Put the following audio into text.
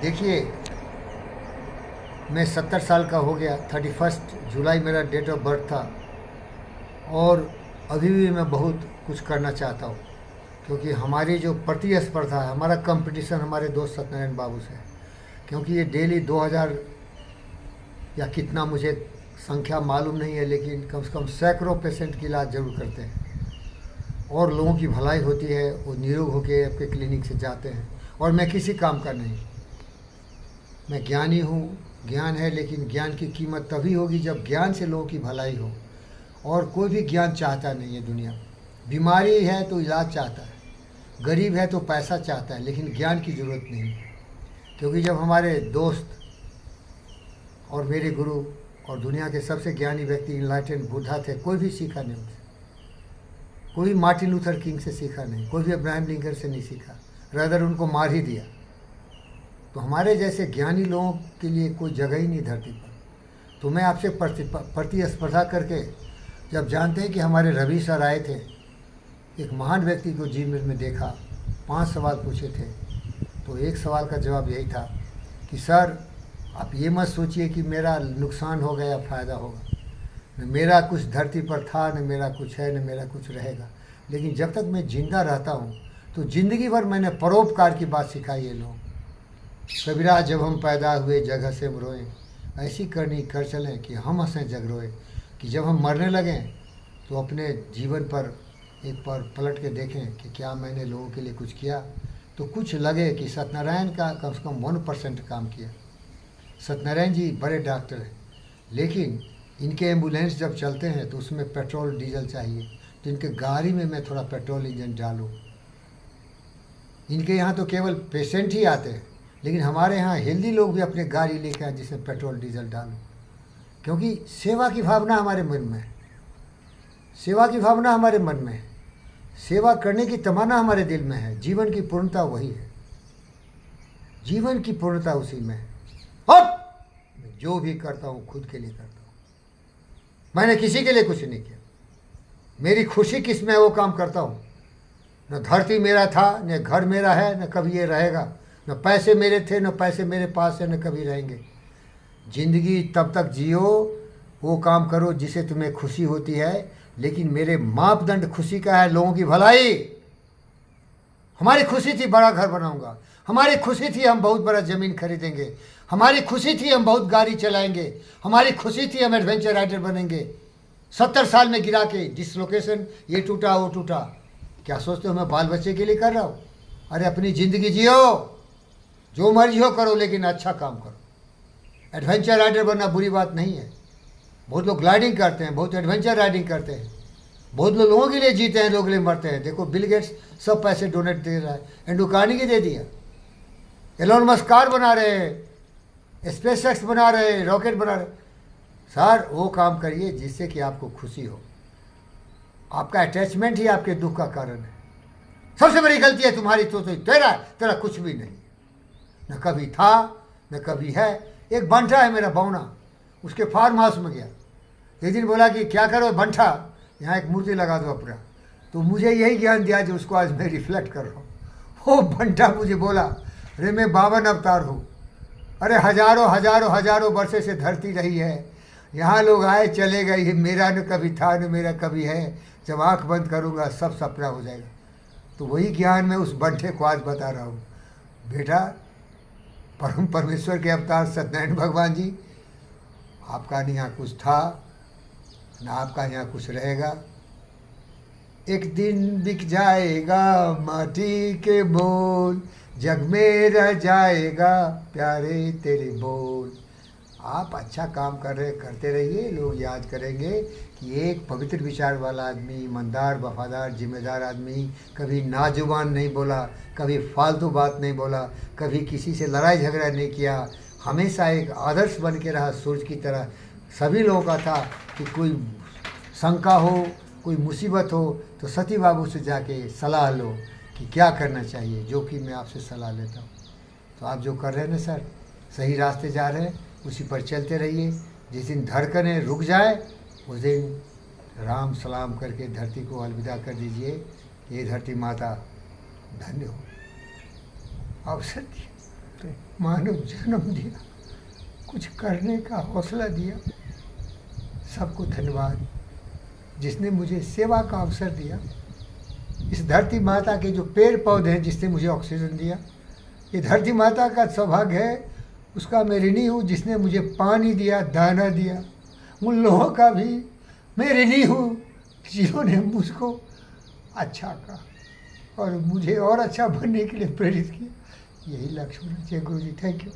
देखिए, मैं 70 साल का हो गया। 31 जुलाई मेरा डेट ऑफ बर्थ था और अभी भी मैं बहुत कुछ करना चाहता हूँ, क्योंकि हमारी जो प्रतिस्पर्धा है, हमारा कंपटीशन हमारे दोस्त सत्यनारायण बाबू से है। क्योंकि ये डेली 2000 या कितना मुझे संख्या मालूम नहीं है, लेकिन कम से कम सैकड़ों पेशेंट की इलाज ज़रूर करते हैं और लोगों की भलाई होती है। वो निरोग होकर आपके क्लिनिक से जाते हैं और मैं किसी काम का नहीं, मैं ज्ञानी हूँ, ज्ञान है, लेकिन ज्ञान की कीमत तभी होगी जब ज्ञान से लोगों की भलाई हो। और कोई भी ज्ञान चाहता नहीं है दुनिया में। बीमारी है तो इलाज चाहता है, गरीब है तो पैसा चाहता है, लेकिन ज्ञान की ज़रूरत नहीं है। क्योंकि जब हमारे दोस्त और मेरे गुरु और दुनिया के सबसे ज्ञानी व्यक्ति इनलाइटेंड बुद्धा थे, कोई भी सीखा नहीं उनसे, कोई मार्टिन लूथर किंग से सीखा नहीं, कोई भी अब्राहम लिंकन से नहीं सीखा, रादर उनको मार ही दिया। तो हमारे जैसे ज्ञानी लोगों के लिए कोई जगह ही नहीं धरती पर। तो मैं आपसे प्रतिस्पर्धा करके, जब जानते हैं कि हमारे रवि सर आए थे, एक महान व्यक्ति को जीवन में देखा, 5 सवाल पूछे थे, तो एक सवाल का जवाब यही था कि सर आप ये मत सोचिए कि मेरा नुकसान होगा या फ़ायदा होगा, न मेरा कुछ धरती पर था, न मेरा कुछ है, न मेरा कुछ रहेगा, लेकिन जब तक मैं जिंदा रहता हूँ तो ज़िंदगी भर मैंने परोपकार की बात सिखाई है लोग। कबीरा जब हम पैदा हुए जग हंसे हम रोएं, ऐसी करनी कर चलें कि हम हंसें जग रोए। कि जब हम मरने लगें तो अपने जीवन पर एक बार पलट के देखें कि क्या मैंने लोगों के लिए कुछ किया, तो कुछ लगे कि सत्यनारायण का कम से कम 1% काम किया। सत्यनारायण जी बड़े डॉक्टर हैं, लेकिन इनके एम्बुलेंस जब चलते हैं तो उसमें पेट्रोल डीजल चाहिए, तो इनके गाड़ी में मैं थोड़ा पेट्रोल इंजन डालूँ। इनके यहाँ तो केवल पेशेंट ही आते हैं, लेकिन हमारे यहाँ हेल्दी लोग भी अपने गाड़ी लेकर आए जिसमें पेट्रोल डीजल डालूँ। क्योंकि सेवा की भावना हमारे मन में है, सेवा की भावना हमारे मन में है, सेवा करने की तमन्ना हमारे दिल में है। जीवन की पूर्णता वही है, जीवन की पूर्णता उसी में है। और मैं जो भी करता हूँ खुद के लिए करता हूँ, मैंने किसी के लिए कुछ नहीं किया। मेरी खुशी किस में है वो काम करता हूँ। न धरती मेरा था, न घर मेरा है, न कभी ये रहेगा, न पैसे मेरे थे, न पैसे मेरे पास है, न कभी रहेंगे। जिंदगी तब तक जियो, वो काम करो जिसे तुम्हें खुशी होती है, लेकिन मेरे मापदंड खुशी का है लोगों की भलाई। हमारी खुशी थी बड़ा घर बनाऊंगा, हमारी खुशी थी हम बहुत बड़ा ज़मीन खरीदेंगे, हमारी खुशी थी हम बहुत गाड़ी चलाएंगे, हमारी खुशी थी हम एडवेंचर राइडर बनेंगे। 70 साल में गिरा के डिसलोकेशन, ये टूटा वो टूटा। क्या सोचते हो मैं बाल बच्चे के लिए कर रहा हूँ? अरे अपनी ज़िंदगी जियो, जो मर्जी हो करो, लेकिन अच्छा काम करो। एडवेंचर राइडर बनना बुरी बात नहीं है। बहुत लोग ग्लाइडिंग करते हैं, बहुत एडवेंचर राइडिंग करते हैं, बहुत लोग लोगों के लिए जीते हैं, लोगों के लिए मरते हैं। देखो बिल गेट्स सब पैसे डोनेट दे रहा है, एंड्रू कार्नेगी दे दिया, एलोन मस्क कार बना रहे हैं, स्पेसएक्स बना रहे हैं, रॉकेट बना रहे हैं। सर वो काम करिए जिससे कि आपको खुशी हो। आपका अटैचमेंट ही आपके दुख का कारण है। सबसे बड़ी गलती है तुम्हारी, तो तेरा कुछ भी नहीं, न कभी था न कभी है। एक बंठा है मेरा बौना, उसके फार्म हाउस में गया, एक दिन बोला कि क्या करो बंठा, यहाँ एक मूर्ति लगा दो अपना। तो मुझे यही ज्ञान दिया जो उसको आज मैं रिफ्लेक्ट कर रहा हूँ। वो बंठा मुझे बोला, अरे मैं 52 अवतार हूँ, अरे हजारों हजारों हजारों वर्षे से धरती रही है, यहाँ लोग आए चले गए, ये मेरा न कभी था न मेरा कभी है, जब आँख बंद करूँगा सब सपना हो जाएगा। तो वही ज्ञान मैं उस बंठे को आज बता रहा हूँ। बेटा, परम परमेश्वर के अवतार सत्यनारायण भगवान जी, आपका नहीं यहाँ कुछ था, ना आपका यहाँ कुछ रहेगा। एक दिन बिक जाएगा माटी के बोल, जग में रह जाएगा प्यारे तेरे बोल। आप अच्छा काम करते रहिए, लोग याद करेंगे कि एक पवित्र विचार वाला आदमी, ईमानदार, वफादार, जिम्मेदार आदमी, कभी नाजुबान नहीं बोला, कभी फालतू बात नहीं बोला, कभी किसी से लड़ाई झगड़ा नहीं किया, हमेशा एक आदर्श बन के रहा सूरज की तरह। सभी लोगों का था कि कोई शंका हो, कोई मुसीबत हो तो सती बाबू से जाके सलाह लो कि क्या करना चाहिए, जो कि मैं आपसे सलाह लेता हूँ। तो आप जो कर रहे हैं ना सर, सही रास्ते जा रहे हैं, उसी पर चलते रहिए। जिस दिन धड़कनें रुक जाए उस दिन राम सलाम करके धरती को अलविदा कर दीजिए। ये धरती माता धन्य हो। अवसर दिए। सकते हैं। मानव जन्म दिया, कुछ करने का हौसला दिया, सबको धन्यवाद। जिसने मुझे सेवा का अवसर दिया, इस धरती माता के जो पेड़ पौधे हैं जिसने मुझे ऑक्सीजन दिया, ये धरती माता का सौभाग्य है, उसका मैं ऋणी हूँ। जिसने मुझे पानी दिया, दाना दिया, उन लोगों का भी मैं ऋणी हूँ जिन्होंने मुझको अच्छा कहा और मुझे और अच्छा बनने के लिए प्रेरित किया। यही लक्ष्य होना चाहिए गुरु जी। Thank you.